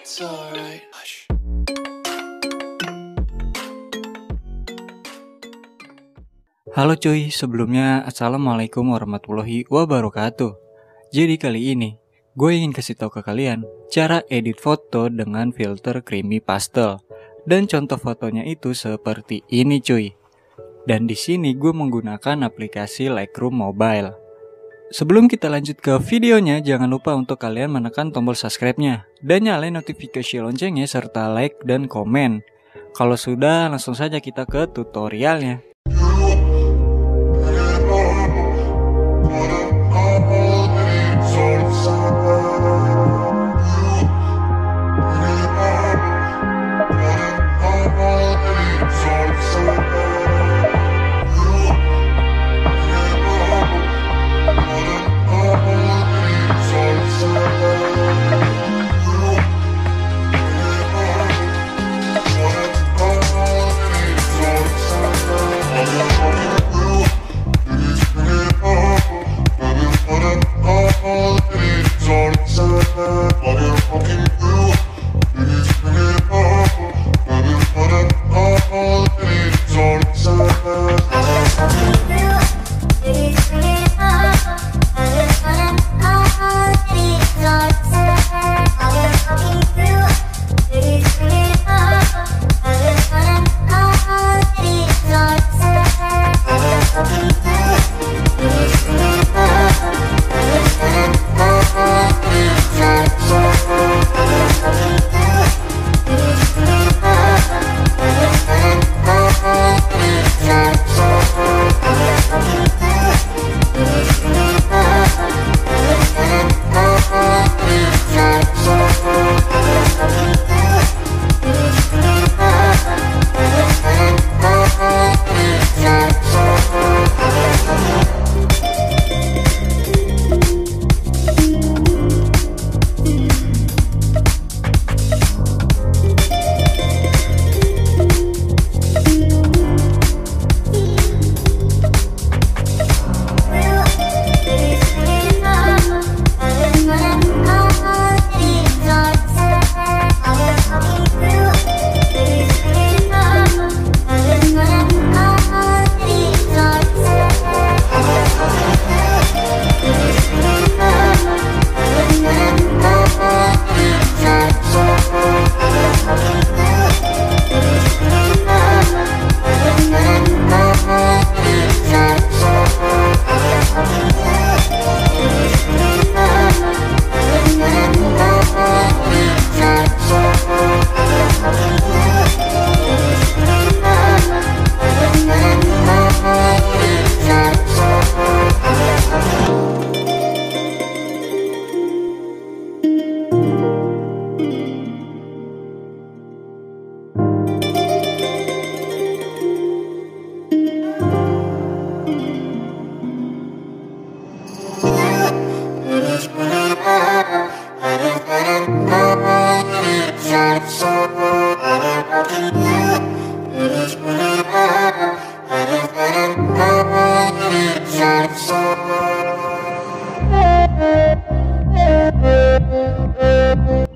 It's alright. Hush. Halo cuy, sebelumnya Assalamualaikum warahmatullahi wabarakatuh. Jadi kali ini, gue ingin kasih tahu ke kalian cara edit foto dengan filter creamy pastel. Dan contoh fotonya itu seperti ini cuy. Dan di sini gue menggunakan aplikasi Lightroom mobile. Sebelum kita lanjut ke videonya, jangan lupa untuk kalian menekan tombol subscribe-nya dan nyalain notifikasi loncengnya serta like dan komen. Kalau sudah, langsung saja kita ke tutorialnya.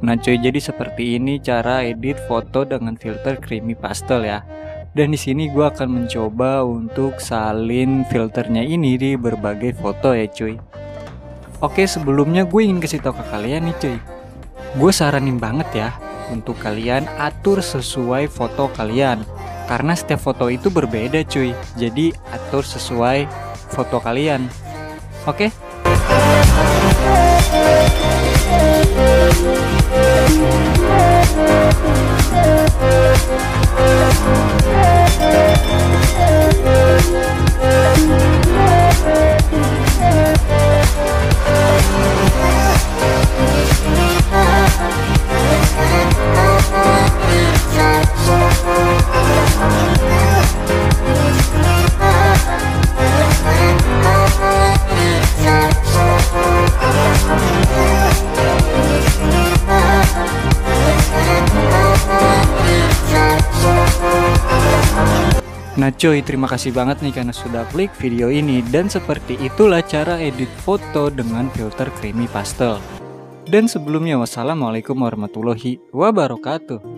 Nah cuy, jadi seperti ini cara edit foto dengan filter creamy pastel ya. Dan di sini gue akan mencoba untuk salin filternya ini di berbagai foto ya cuy. Oke, sebelumnya gue ingin kasih tahu ke kalian nih cuy. Gue saranin banget ya untuk kalian atur sesuai foto kalian. Karena setiap foto itu berbeda cuy. Jadi atur sesuai foto kalian. Oke? Nah cuy, terima kasih banget nih karena sudah klik video ini. Dan seperti itulah cara edit foto dengan filter creamy pastel. Dan sebelumnya wassalamualaikum warahmatullahi wabarakatuh.